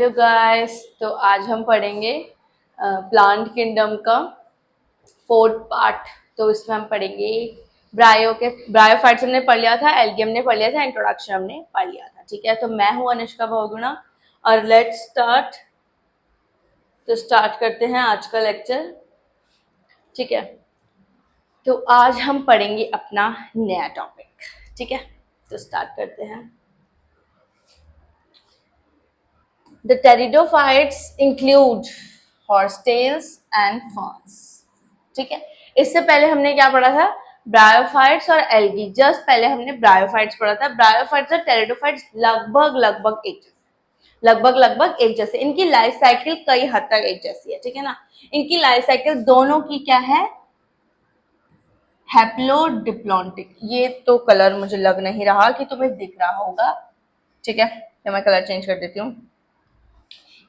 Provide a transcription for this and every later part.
Hello guys, तो आज हम पढ़ेंगे प्लांट किंगडम का 4th पार्ट। तो इसमें हम पढ़ेंगे ब्रायोफाइट्स हमने पढ़ लिया था, एल्गी हमने पढ़ लिया था, इंट्रोडक्शन हमने पढ़ लिया था। ठीक है, तो मैं हूँ अनुष्का बहुगुणा और लेट्स स्टार्ट। तो स्टार्ट करते हैं आज का लेक्चर। ठीक है, तो आज हम पढ़ेंगे अपना नया टॉपिक। ठीक है, तो स्टार्ट करते हैं। The pteridophytes include horsetails and ferns। ठीक है, इससे पहले हमने क्या पढ़ा था? ब्रायोफाइट्स और एल्गी। जस्ट पहले हमने ब्रायोफाइट्स पढ़ा था। ब्रायोफाइट्स और टेरिडोफाइट्स लगभग एक जैसे। इनकी लाइफ साइकिल कई हद तक एक जैसी है। ठीक है ना, इनकी लाइफ साइकिल दोनों की क्या है? हैप्लोडिप्लॉन्टिक। ये तो कलर मुझे लग नहीं रहा कि तुम्हें दिख रहा होगा। ठीक है, तो मैं कलर चेंज कर देती हूँ।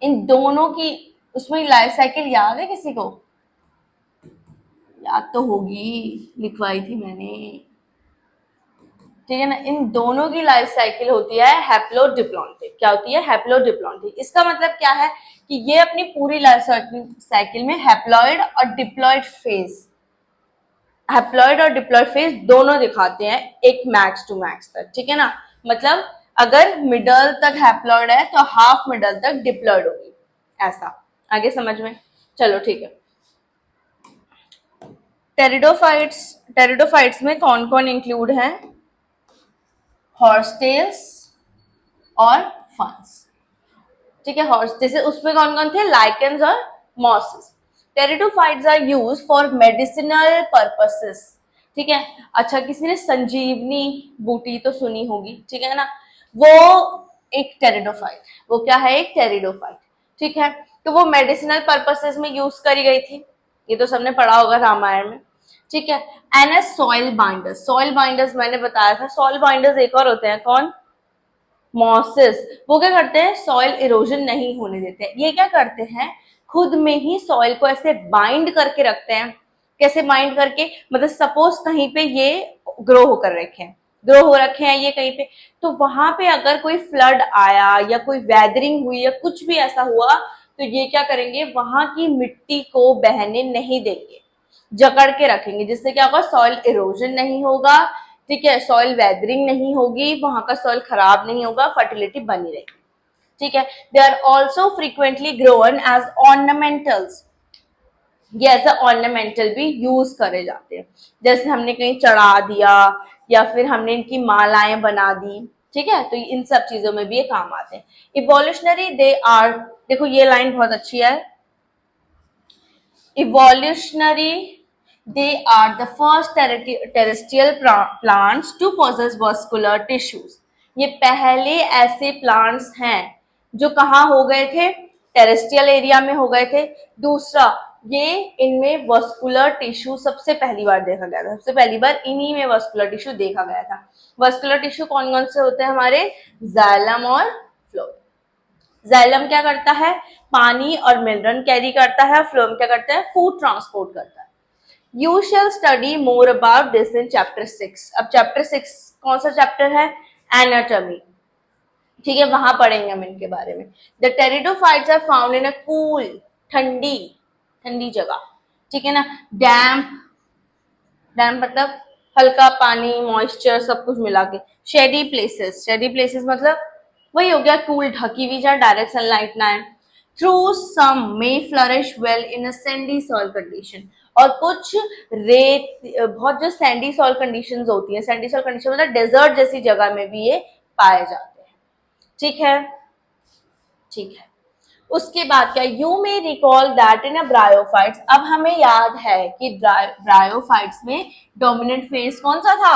इन दोनों की उसमें लाइफ साइकिल याद है किसी को? याद तो होगी, लिखवाई थी मैंने। ठीक है ना, इन दोनों की लाइफ साइकिल होती है हैप्लोडिप्लॉन्टिक। क्या होती है? हैप्लोडिप्लॉन्टिक। इसका मतलब क्या है कि ये अपनी पूरी लाइफ साइकिल में हैप्लॉइड और डिप्लॉइड फेज दोनों दिखाते हैं, एक मैक्स टू मैक्स तक। ठीक है ना, मतलब अगर मिडल तक हैप्लॉइड है तो हाफ मिडल तक डिप्लॉइड होगी, ऐसा। आगे समझ में? चलो ठीक है। टेरिडोफाइट्स में कौन कौन इंक्लूड है? हॉर्सटेल्स और फंस। ठीक है, हॉर्स जैसे उसमें कौन कौन थे? लाइकेंस और mosses. Pteridophytes are used for medicinal purposes. ठीक है, अच्छा, किसी ने संजीवनी बूटी तो सुनी होगी। ठीक है ना, वो एक टेरिडोफाइट है। वो क्या है? एक टेरिडोफाइट। ठीक है, तो वो मेडिसिनल पर्पसेस में यूज करी गई थी। ये तो सबने पढ़ा होगा रामायण में। ठीक है, एंड एज सॉइल बाइंडर्स मैंने बताया था। सॉइल बाइंडर्स एक और होते हैं, कौन? मॉसेस। वो क्या करते हैं? सॉइल इरोजन नहीं होने देते। ये क्या करते हैं? खुद में ही सॉइल को ऐसे बाइंड करके रखते हैं। कैसे बाइंड करके? मतलब सपोज कहीं पे ये ग्रो हो रखे हैं ये कहीं पे, तो वहां पे अगर कोई फ्लड आया या कोई वेदरिंग हुई या कुछ भी ऐसा हुआ, तो ये क्या करेंगे? वहां की मिट्टी को बहने नहीं देंगे, जकड़ के रखेंगे, जिससे क्या होगा? सॉइल इरोजन नहीं होगा। ठीक है, सॉइल वेदरिंग नहीं होगी, वहां का सॉइल खराब नहीं होगा, फर्टिलिटी बनी रहेगी। ठीक है, they are also frequently grown as ornamentals. ये एज अ ऑर्नामेंटल भी यूज करे जाते हैं। जैसे हमने कहीं चढ़ा दिया या फिर हमने इनकी मालाएं बना दी। ठीक है, तो इन सब चीजों में भी ये काम आते हैं। इवोल्यूशनरी दे आर, देखो ये लाइन बहुत अच्छी है। Evolutionary, they are the first terrestrial plants to possess vascular tissues। ये पहले ऐसे प्लांट्स हैं जो कहाँ हो गए थे? टेरेस्ट्रियल एरिया में हो गए थे। दूसरा, ये इनमें वस्कुलर टिश्यू सबसे पहली बार देखा गया था। सबसे पहली बार इन्हीं में वस्कुलर टिश्यू देखा गया था। वस्कुलर टिश्यू कौन कौन से होते हैं हमारे? जाइलम और फ्लोएम। जाइलम क्या करता है? पानी और मिनरल कैरी करता है। फ्लोएम क्या करता है? फूड ट्रांसपोर्ट करता है। You shell study more about this in chapter 6। अब चैप्टर 6 कौन सा चैप्टर है? एनाटॉमी। ठीक है, वहां पढ़ेंगे हम इनके बारे में। The pteridophytes are found in a cool, ठंडी ठंडी जगह। ठीक है ना, डैम्प मतलब हल्का पानी, मॉइस्चर सब कुछ मिला के। शेडी प्लेसेस मतलब वही हो गया, कूल, ढकी हुई, जहाँ डायरेक्ट सनलाइट ना है। Though some may flourish well in a sandy soil condition. और कुछ रेत, बहुत जो सैंडी सॉइल कंडीशंस होती हैं, सैंडी सॉइल कंडीशन मतलब डेजर्ट जैसी जगह में भी ये पाए जाते हैं। ठीक है, ठीक है। उसके बाद क्या? You may recall that in a bryophytes. अब हमें याद है कि ब्रायोफाइट्स में डोमिनेंट फेज कौन सा था?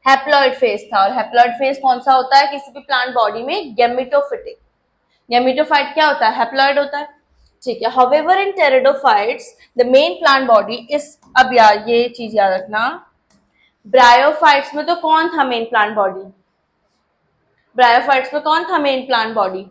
हैप्लॉइड फेज था। और हैप्लॉइड फेज कौन सा होता है किसी भी प्लांट बॉडी में? गैमेटोफिटिक। गैमेटोफाइट क्या होता है? हैप्लॉइड होता है। ठीक है, however in pteridophytes the main plant body is, अब यार ये चीज याद रखना, ब्रायोफाइट्स में तो कौन था मेन प्लांट बॉडी? ब्रायोफाइट्स में कौन था मेन प्लांट बॉडी?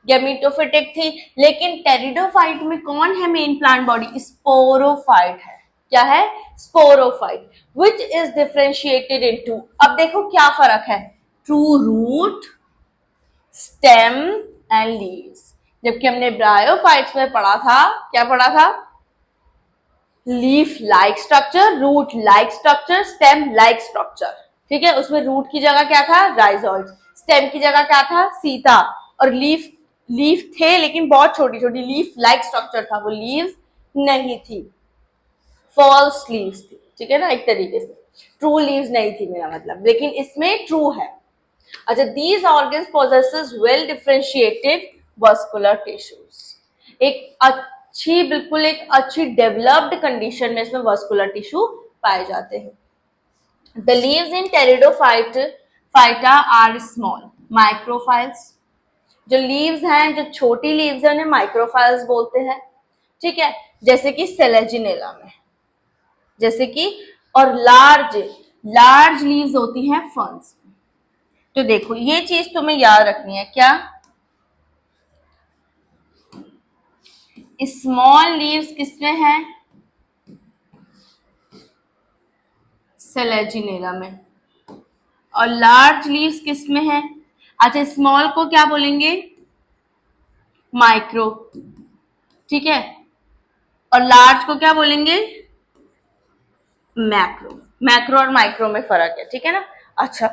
गैमेटोफिटिक थी। लेकिन टेरिडोफाइट में कौन है मेन प्लांट बॉडी? स्पोरोफाइट है। क्या है? Sporophyte, which is differentiated into, अब देखो क्या फर्क है, true root, stem and leaves. जबकि हमने ब्रायोफाइट्स में पढ़ा था, क्या पढ़ा था? Leaf like structure, root like structure, stem like structure. ठीक है, उसमें रूट की जगह क्या था? राइजोइड्स, स्टेम की जगह क्या था? सीता, और लीफ लीफ थे लेकिन बहुत छोटी छोटी, लीफ लाइक स्ट्रक्चर था, वो लीव्स नहीं थी, फॉल्स लीव्स थी। ठीक है ना, एक तरीके से ट्रू लीव्स नहीं थी मेरा मतलब, लेकिन इसमें ट्रू है। अच्छा, these organs possesses well differentiated vascular tissues. एक अच्छी, बिल्कुल एक अच्छी डेवलप्ड कंडीशन में इसमें वस्कुलर टिश्यू पाए जाते हैं। The leaves in pteridophyta are small microphylls. जो लीव्स हैं, जो छोटी लीव्स हैं, उन्हें माइक्रोफाइल्स बोलते हैं। ठीक है, जैसे कि सेलेजिनेला में, जैसे कि, और लार्ज लार्ज लीव्स होती हैं फर्न्स में। तो देखो, ये चीज तुम्हें याद रखनी है, क्या? स्मॉल लीव्स किसमें है? सेलेजिनेला में। और लार्ज लीव्स किसमें है? अच्छा, स्मॉल को क्या बोलेंगे? माइक्रो। ठीक है, और लार्ज को क्या बोलेंगे? मैक्रो। मैक्रो और माइक्रो में फर्क है, ठीक है ना। अच्छा,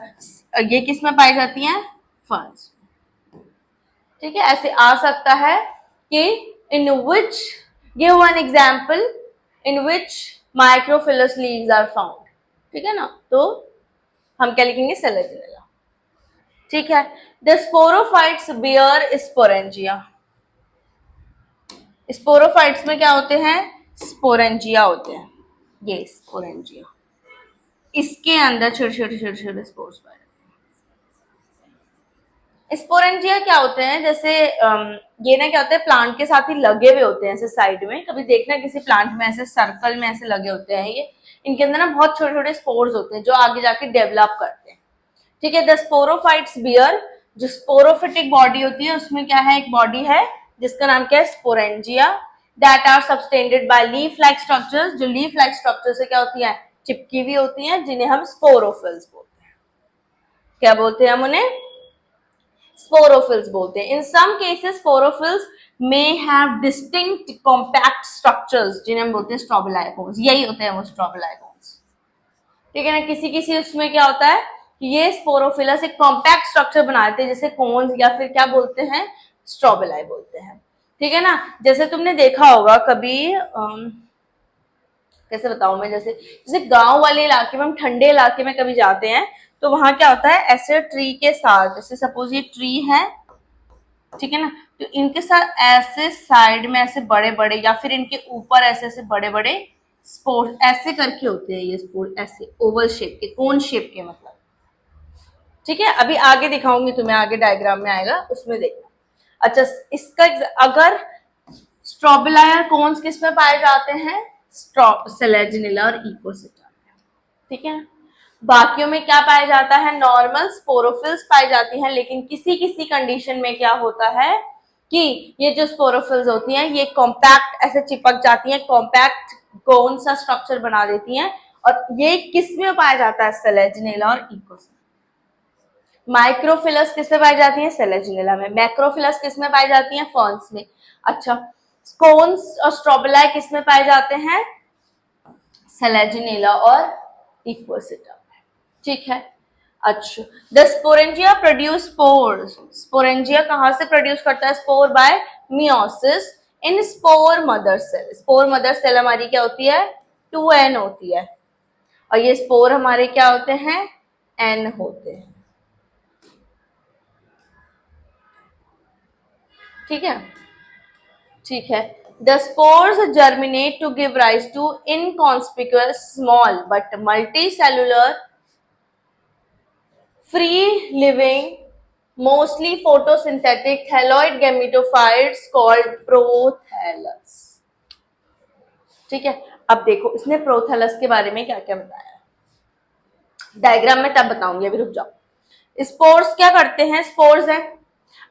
ये किस में पाई जाती हैं? फर्न्स। ठीक है, ऐसे आ सकता है कि in which, give one example in which microphyllous leaves are found. ठीक है ना, तो हम क्या लिखेंगे? सेलेजिनेला। ठीक है, the sporophytes bear sporangia. Sporophytes में क्या होते हैं? स्पोरेंजिया होते हैं, ये स्पोरेंजिया, इसके अंदर छोटे छोटे छोटे छोटे स्पोर्स पाए जाते हैं। स्पोरेंजिया क्या होते हैं? जैसे ये ना, क्या होता है, प्लांट के साथ ही लगे हुए होते हैं ऐसे साइड में। कभी देखना किसी प्लांट में ऐसे सर्कल में ऐसे लगे होते हैं ये, इनके अंदर ना बहुत छोटे छोटे स्पोर्स होते हैं जो आगे जाके डेवलप करते हैं। ठीक है, द स्पोरोफाइट्स बियर, जो स्पोरोफिटिक बॉडी होती है उसमें क्या है? एक बॉडी है जिसका नाम क्या है? Sporangia. That are subtended by leaf like structures, जो लीफ लाइक स्ट्रक्चर से क्या होती है? चिपकी हुई होती हैं, जिन्हें हम स्पोरोफिल्स बोलते हैं। क्या बोलते हैं हम उन्हें? स्पोरोफिल्स बोलते हैं। In some cases sporophylls may have distinct compact structures, जिन्हें हम बोलते हैं स्ट्रोबिलाइकोन्स। यही होते हैं वो स्ट्रोबिलाइकोन्स। ठीक है ना, किसी किसी उसमें क्या होता है कि ये स्पोरोफिलस एक कॉम्पैक्ट स्ट्रक्चर बना देते हैं, जैसे कोन्स, या फिर क्या बोलते हैं? स्ट्रोबिलाई बोलते हैं। ठीक है ना, जैसे तुमने देखा होगा कभी, कैसे बताऊं मैं, जैसे जैसे गांव वाले इलाके में, हम ठंडे इलाके में कभी जाते हैं तो वहां क्या होता है? ऐसे ट्री के साथ, जैसे सपोज ये ट्री है, ठीक है ना, तो इनके साथ ऐसे साइड में ऐसे बड़े बड़े, या फिर इनके ऊपर ऐसे ऐसे बड़े बड़े स्पोर ऐसे करके होते हैं। ये स्पोर ऐसे ओवल शेप के, कोन शेप के मतलब। ठीक है, अभी आगे दिखाऊंगी तुम्हें, आगे डायग्राम में आएगा, उसमें देखना। अच्छा, इसका अगर स्ट्रोबिलायर कोन्स किस में पाए जाते हैं? सेलेजिनेला और इकोसिटा में। ठीक है, बाकियों में क्या पाया जाता है? नॉर्मल स्पोरोफिल्स पाई जाती हैं, लेकिन किसी किसी कंडीशन में क्या होता है कि ये जो स्पोरोफिल्स होती हैं ये कॉम्पैक्ट ऐसे चिपक जाती हैं, कॉम्पैक्ट कोन सा स्ट्रक्चर बना देती हैं। और ये किस में पाया जाता है? सेलेजिनेला और इकोसिटा। माइक्रोफिलस किस में पाई जाती है? सेलेजिनेला में। मैक्रोफिलस किस में पाई जाती है? फर्न्स में। अच्छा, कोन्स और स्ट्रोबिलाई किस में पाए जाते हैं? सेलेजिनेला और इक्वेसिटा में। ठीक है, अच्छा, the sporangia produce spores. Sporangia कहां से प्रोड्यूस करता है spore? By meiosis in spore mother cell. Spore mother cell हमारी क्या होती है? 2n होती है, और ये स्पोर हमारे क्या होते हैं? n होते हैं। ठीक है, ठीक है, the spores germinate to give rise to inconspicuous small but multicellular free living mostly photosynthetic thalloid gametophytes called prothallus। ठीक है, अब देखो इसने प्रोथैलस के बारे में क्या क्या बताया, डायग्राम में तब बताऊंगी, अभी रुक जाओ। स्पोर्स क्या करते हैं? स्पोर्स है,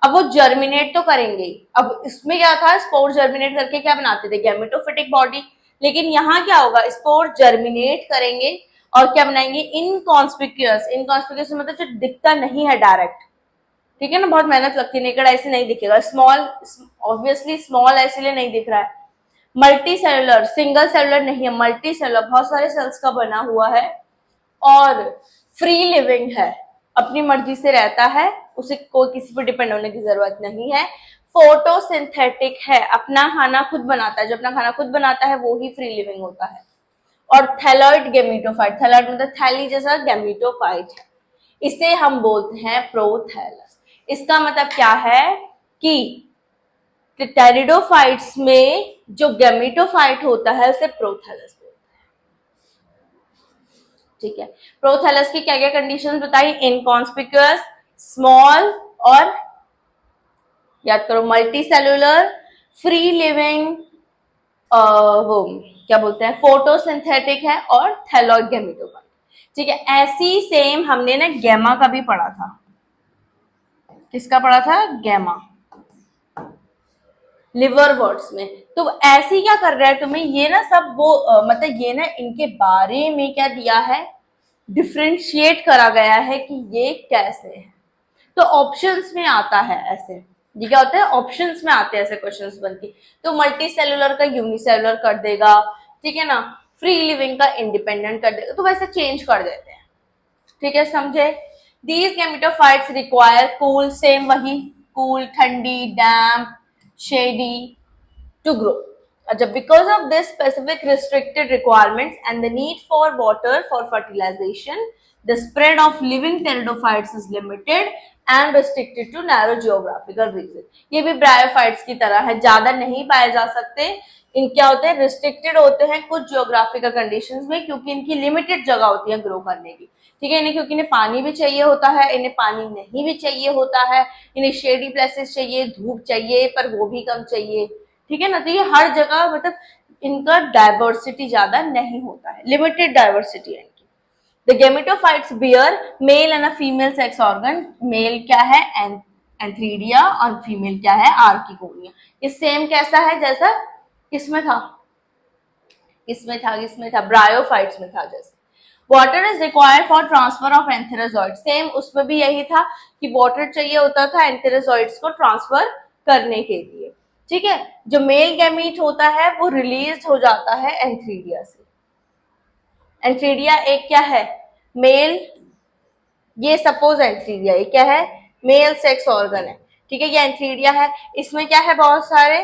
अब वो जर्मिनेट तो करेंगे। अब इसमें क्या था? स्पोर जर्मिनेट करके क्या बनाते थे? Gametophytic body. लेकिन यहाँ क्या होगा? स्पोर जर्मिनेट करेंगे और क्या बनाएंगे? इनकॉन्स्पिक्यूअस। इनकॉन्स्पिक्यूअस मतलब जो दिखता नहीं है डायरेक्ट, ठीक है ना, बहुत मेहनत लगती है, नेकेड ऐसे नहीं दिखेगा। स्मॉल, ऑब्वियसली स्मॉल ऐसे नहीं दिख रहा है। मल्टी सेलुलर, सिंगल सेलुलर नहीं है, मल्टी सेलुलर, बहुत सारे सेल्स का बना हुआ है और फ्री लिविंग है, अपनी मर्जी से रहता है, उसे कोई किसी पर डिपेंड होने की जरूरत नहीं है। फोटोसिंथेटिक है, अपना खाना खुद बनाता है, जो अपना खाना खुद बनाता है वो ही फ्री लिविंग होता है। और थैलॉइड गेमिटोफाइट, थैलॉइड मतलब थैली जैसा, गेमिटोफाइट है, इसे हम बोलते हैं प्रोथैलस। इसका मतलब क्या है कि टेरिडोफाइट्स में जो गेमिटोफाइट होता है उसे प्रोथैलस बोलते हैं। ठीक है, प्रोथैलस की क्या क्या कंडीशन बताई? इनकॉन्स्पिक्यूअस, स्मॉल, और याद करो मल्टी सेलुलर, फ्री लिविंग, वो क्या बोलते हैं, फोटोसिंथेटिक है, और थैलॉइड गेमिटोफाइट। ठीक है, ऐसी सेम हमने ना गैमा का भी पढ़ा था। किसका पढ़ा था? गैमा, लिवर वर्ड्स में। तो ऐसे क्या कर रहा है तुम्हें ये ना सब वो मतलब ये ना इनके बारे में क्या दिया है, डिफ्रेंशिएट करा गया है कि ये कैसे है। तो ऑप्शंस में आता है ऐसे, ये क्या होता है, ऑप्शंस में आते हैं ऐसे क्वेश्चंस बनती। तो मल्टी सेलुलर का यूनिसेलुलर कर देगा, ठीक है ना, फ्री लिविंग का इंडिपेंडेंट कर देगा, तो वैसे चेंज कर देते हैं। ठीक है, समझे? दीज गेमिटोफाइट्स रिक्वायर कूल, सेम वही, कूल, ठंडी, डैम्प, shady to grow. Because of this specific restricted requirements and the need for water for fertilization, the spread of living pteridophytes is limited and restricted to narrow geographical region. ये भी bryophytes की तरह है, ज्यादा नहीं पाए जा सकते। इन क्या होते हैं, रिस्ट्रिक्टेड होते हैं कुछ जियोग्राफिकल कंडीशंस में, क्योंकि इनकी लिमिटेड जगह होती है ग्रो करने की। ठीक है, इन्हें क्योंकि इन्हें पानी भी चाहिए होता है, इन्हें पानी नहीं भी चाहिए होता है, इन्हें शेडी प्लेसेस चाहिए, धूप चाहिए, पर वो भी कम चाहिए। ठीक है ना, तो ये हर जगह मतलब इनका डाइवर्सिटी ज्यादा नहीं होता है, लिमिटेड डाइवर्सिटी है इनकी। The gametophytes bear male and a female sex organ. Male क्या है? एंथ्रीडिया, और फीमेल क्या है? आर्किगोनिया। ये सेम कैसा है जैसा किसमें था, किसमें था ब्रायोफाइट्स में था जैसे। Water is required for transfer of antherozoid, same उसमें भी यही था कि वाटर चाहिए होता था एंथेरोजॉइड्स को ट्रांसफर करने के लिए। ठीक है, जो मेल गैमीट होता है वो रिलीज हो जाता है एंथ्रीडिया से। एंथ्रीडिया एक क्या है? मेल, ये सपोज एंथ्रीडिया ये क्या है? मेल सेक्स ऑर्गन है। ठीक है, ये एंथ्रीडिया है, इसमें क्या है? बहुत सारे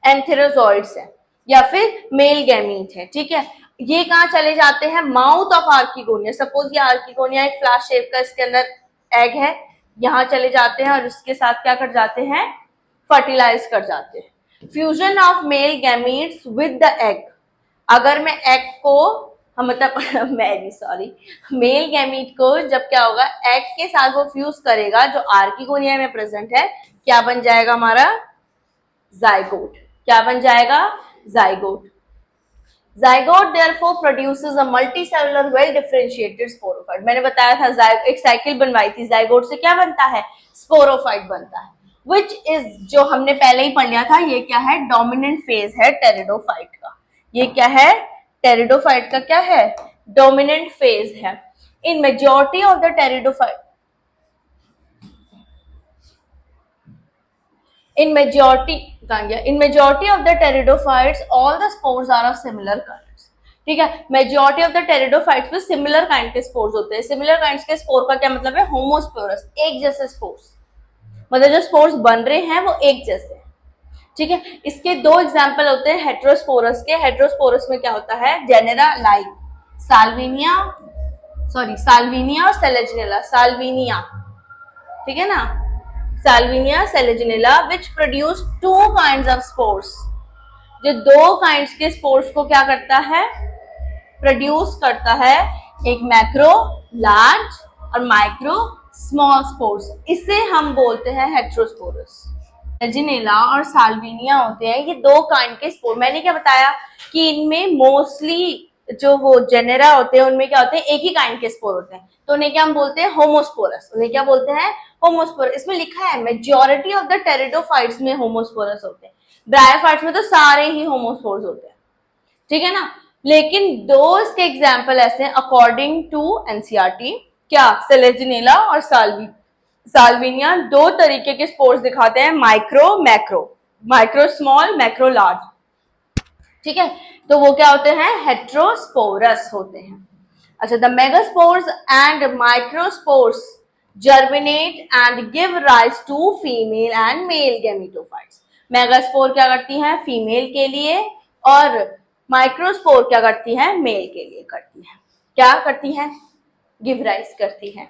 एंथेरोजॉइड्स है या फिर मेल गैमीट है। ठीक है, ये कहाँ चले जाते हैं? Mouth of archegonia. सपोज ये आर्किगोनिया एक फ्लावर शेप का, इसके अंदर एग है, यहाँ चले जाते हैं और उसके साथ क्या कर जाते हैं? फर्टिलाइज कर जाते हैं। Fusion of male gametes with the egg, अगर मैं एग को मतलब मैं सॉरी, मेल गैमीट को जब क्या होगा, एग के साथ वो फ्यूज करेगा जो आर्किगोनिया में प्रेजेंट है, क्या बन जाएगा हमारा? जाइगोट। क्या बन जाएगा? Zygote. Zygote therefore produces a multicellular well differentiated sporophyte। मैंने बताया था एक साइकिल बनवाई थी, जाइगोट से क्या बनता है? स्पोरोफाइट बनता है। विच इज, जो हमने पहले ही पढ़ लिया था, ये क्या है? डोमिनेंट फेज है टेरिडोफाइट का। ये क्या है? टेरिडोफाइट का क्या है? डोमिनेंट फेज है। इन majority of the pteridophyte, in majority of the pteridophytes all the spores are of similar colors। ठीक है, मेजोरिटी ऑफ द टेरिडोफाइट्स में सिमिलर काइंड के स्पोर्स होते हैं। सिमिलर काइंड के स्पोर का क्या मतलब है? होमोस्पोरस, एक जैसे स्पोर्स, मतलब जो स्पोर्स बन रहे हैं वो एक जैसे हैं। ठीक है, इसके दो एग्जांपल होते हैं हेट्रोस्पोरस के। हेट्रोस्पोरस में क्या होता है? जेनेरा लाइक साल्विनिया, साल्विनिया और सेलेजिनेला। साल्विनिया, ठीक है ना, Salvinia, Selaginella, which produce two kinds of spores, जो दो काइंड्स के स्पोर्स को क्या करता है? प्रोड्यूस करता है। एक मैक्रो लार्ज और माइक्रो स्मॉल स्पोर्स, इसे हम बोलते हैं हेट्रोस्पोरस। सेलेजिनेला और साल्विनिया होते हैं, ये दो काइंड के स्पोर। मैंने क्या बताया कि इनमें मोस्टली जो वो जेनेरा होते हैं उनमें क्या होते हैं? एक ही काइंड के स्पोर होते हैं, तो उन्हें क्या हम बोलते हैं? होमोस्पोरस। उन्हें क्या बोलते हैं? होमोस्पोरस। इसमें लिखा है मेजॉरिटी ऑफ द टेरिडोफाइट्स में होमोस्पोरस होते हैं, ब्रायोफाइट्स में तो सारे ही होमोस्पोरस होते हैं। ठीक है ना, लेकिन दो इसके एग्जाम्पल ऐसे हैं अकॉर्डिंग टू एनसीईआरटी, क्या? सेलेजिनेला और साल्विनिया दो तरीके के स्पोर्स दिखाते हैं, micro macro, micro small, macro large. ठीक है, तो वो क्या होते हैं, हेट्रोस्पोरस होते हैं। अच्छा, the megaspores and microspores germinate and give rise to female and male gametophytes. Megaspore क्या करती हैं, फीमेल के लिए, और माइक्रोस्पोर क्या करती हैं, मेल के लिए करती हैं। क्या करती हैं, गिव राइज करती हैं।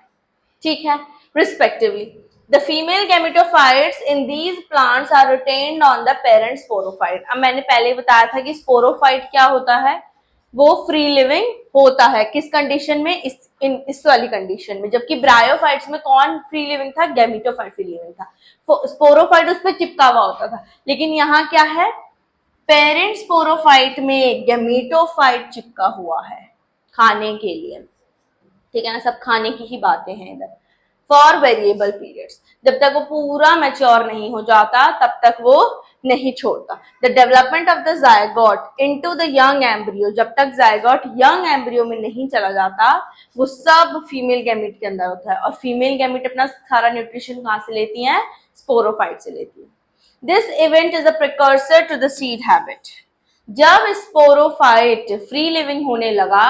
ठीक है, respectively the female gametophytes in these plants are retained on the parent sporophyte. अब मैंने पहले बताया था कि स्पोरोफाइट क्या होता है, वो फ्री लिविंग होता है, किस कंडीशन में, इस वाली कंडीशन में, जबकि ब्रायोफाइट्स में कौन फ्री लिविंग था, गैमेटोफाइट फ्री लिविंग था, स्पोरोफाइट उस पर चिपका हुआ होता था। लेकिन यहाँ क्या है, पेरेंट स्पोरोफाइट में गैमेटोफाइट चिपका हुआ है खाने के लिए। ठीक है ना, सब खाने की ही बातें हैं इधर। फॉर वेरिएबल पीरियड्स, जब तक वो पूरा मैच्योर नहीं हो जाता तब तक वो नहीं छोड़ता। The development of the zygote into the young embryo, जब तक जायगोट यंग एम्ब्रियो में नहीं चला जाता, वो सब फीमेल गैमेट के अंदर होता है। और फीमेल गैमेट अपना सारा न्यूट्रिशन कहाँ से लेती हैं, स्पोरोफाइट से लेती है। This event is a precursor to the seed habit. जब स्पोरोफाइट फ्री लिविंग होने लगा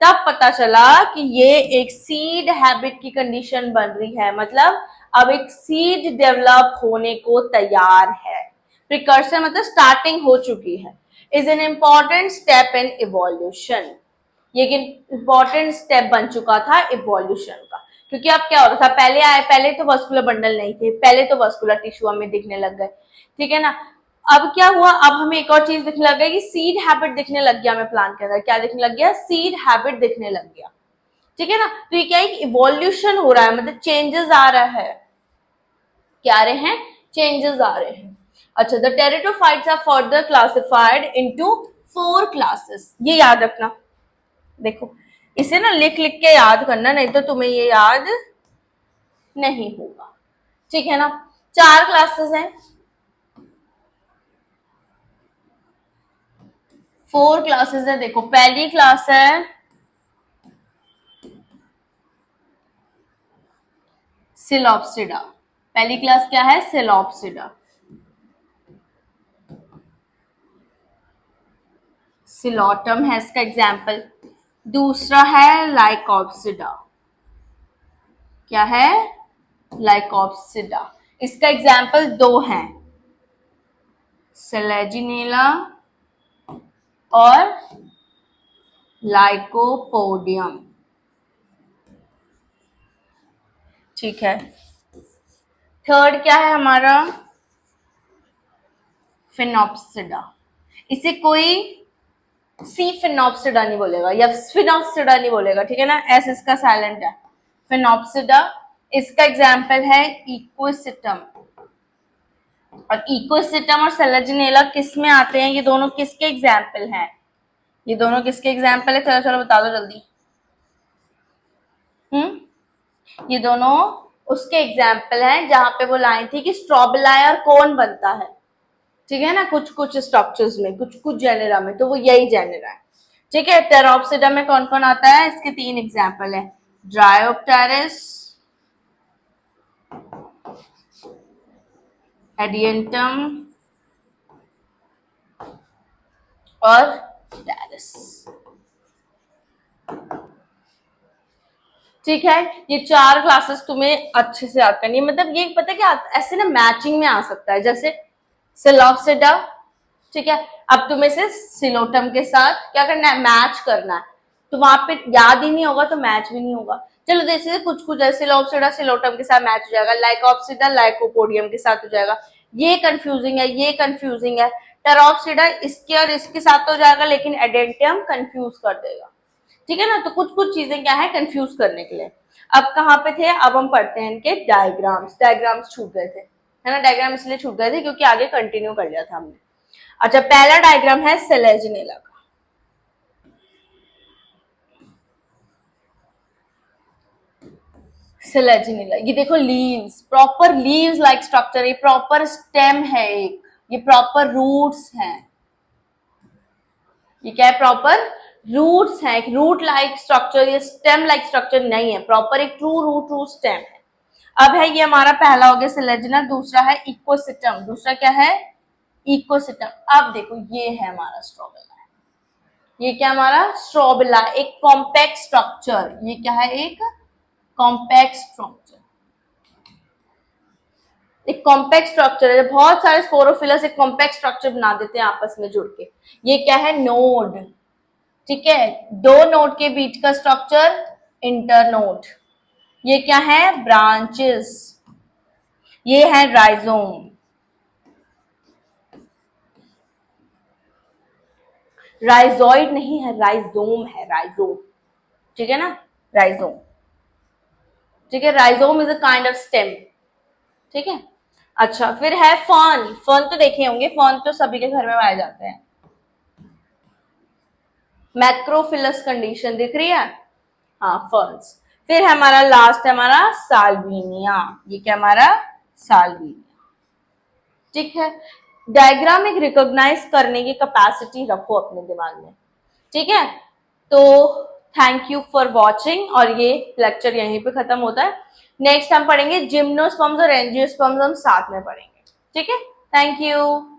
तब पता चला कि ये एक सीड हैबिट की कंडीशन बन रही है, मतलब अब एक सीड डेवलप होने को तैयार है। प्रिकर्सर मतलब स्टार्टिंग हो चुकी है। Is an important step in evolution, ये एक इंपॉर्टेंट स्टेप बन चुका था इवोल्यूशन का। क्योंकि अब क्या हो रहा था, पहले तो वस्कुलर बंडल नहीं थे, पहले तो वस्कुलर टिश्यू हमें दिखने लग गए। ठीक है ना, अब क्या हुआ, अब हमें एक और चीज दिखने लग गई कि सीड हैबिट दिखने लग गया हमें प्लांट के अंदर। क्या दिखने लग गया, सीड हैबिट दिखने लग गया। ठीक है ना, तो ये क्या, एक इवोल्यूशन हो रहा है, मतलब चेंजेस आ रहा है। क्या आ रहे हैं, चेंजेस आ रहे हैं। अच्छा, the pteridophytes are further classified into 4 classes. ये याद रखना, देखो इसे ना लिख लिख के याद करना, नहीं तो तुम्हें ये याद नहीं होगा। ठीक है ना, 4 क्लासेस हैं, 4 क्लासेस है। देखो पहली क्लास है सिलॉप्सिडा। पहली क्लास क्या है, सिलॉप्सिडा, सिलोटम है इसका एग्जाम्पल। दूसरा है लाइकॉप्सिडा, क्या है, लाइकॉप्सिडा। इसका एग्जाम्पल 2 हैं, सेलेजिनेला और लाइकोपोडियम। ठीक है, थर्ड क्या है हमारा, फिनोप्सिडा। इसे कोई सी फिनोप्सिडा नहीं बोलेगा या फिनोप्सिडा नहीं बोलेगा, ठीक है ना, एस इसका साइलेंट है, फिनोप्सिडा। इसका एग्जाम्पल है इक्विसिटम। और इक्विसिटम और सेलेजिनेला किस में आते हैं, ये दोनों किसके एग्जाम्पल हैं, ये दोनों किसके एग्जाम्पल है, चलो चलो बता दो जल्दी। ये दोनों उसके एग्जाम्पल हैं जहां पे वो लाई थी कि स्ट्रॉबिलाई और कौन बनता है। ठीक है ना, कुछ कुछ स्ट्रक्चर्स में, कुछ कुछ जेनेरा में, तो वो यही जेनेरा है। ठीक है, टेरोप्सिडा में कौन कौन आता है, इसके 3 एग्जाम्पल है, ड्रायोप्टेरिस, एडियंटम और टेरिस। ठीक है, ये 4 क्लासेस तुम्हें अच्छे से याद करनी है। मतलब ये पता क्या, ऐसे ना मैचिंग में आ सकता है, जैसे सिलॉप्सिडा। ठीक है, अब तुम्हें से सिलोटम के साथ क्या करना है, मैच करना है। तो वहां पे याद ही नहीं होगा तो मैच भी नहीं होगा। चलो जैसे कुछ कुछ है, सिलॉप्सिडा सिलोटम के साथ मैच हो जाएगा, लाइकोप्सिडा लाइकोपोडियम के साथ हो जाएगा। ये कंफ्यूजिंग है, ये कंफ्यूजिंग है। टेरोप्सिडा इसके और इसके साथ हो जाएगा, लेकिन एडेंटियम कंफ्यूज कर देगा। ठीक है ना, तो कुछ कुछ चीजें क्या है, कंफ्यूज करने के लिए। अब कहाँ पे थे, अब हम पढ़ते हैं इनके डायग्राम्स। डायग्राम्स छूट गए थे, है ना, डायग्राम इसलिए छूट गए थे क्योंकि आगे कंटिन्यू कर लिया था हमने। अच्छा, पहला डायग्राम है सेलेजिनेला का। सेलेजिनेला, ये देखो leaves, proper leaves like structure, ये प्रॉपर स्टेम है एक, ये प्रॉपर रूट्स हैं। ये क्या है, प्रॉपर रूट्स है, रूट लाइक स्ट्रक्चर, ये स्टेम लाइक स्ट्रक्चर नहीं है, प्रॉपर एक ट्रू रूट ट्रू स्टेम है। अब है ये हमारा पहला हो गया सिलेजनर, दूसरा है इकोसिस्टम, दूसरा क्या है इकोसिस्टम। अब देखो ये है हमारा स्ट्रोबिला, ये क्या हमारा स्ट्रोबिला, एक कॉम्पैक्ट स्ट्रक्चर, ये क्या है एक कॉम्पैक्ट स्ट्रक्चर, एक कॉम्पैक्ट स्ट्रक्चर है। बहुत सारे स्पोरोफिलस एक कॉम्पैक्ट स्ट्रक्चर बना देते हैं आपस में जुड़ के। ये क्या है नोड, ठीक है, दो नोड के बीच का स्ट्रक्चर इंटरनोड। ये क्या है ब्रांचेस, ये है राइजोम, राइजोइड नहीं है राइजोम है, राइजोम, ठीक है ना, राइजोम, ठीक है, rhizome is a kind of stem, ठीक है। अच्छा फिर है फर्न, फर्न तो देखे होंगे, फर्न तो सभी के घर में पाए जाते हैं। मैक्रोफिलस कंडीशन दिख रही है, हाँ फर्न्स। फिर है हमारा लास्ट है हमारा साल्विनिया, ये क्या हमारा साल्विनिया, ठीक है। डायग्राम एक रिकॉग्नाइज करने की कैपेसिटी रखो अपने दिमाग में, ठीक है। तो थैंक यू फॉर वॉचिंग, और ये लेक्चर यहीं पे खत्म होता है। नेक्स्ट हम पढ़ेंगे जिम्नोस्पर्म्स और एंजियोस्पर्म्स, हम साथ में पढ़ेंगे, ठीक है। Thank you.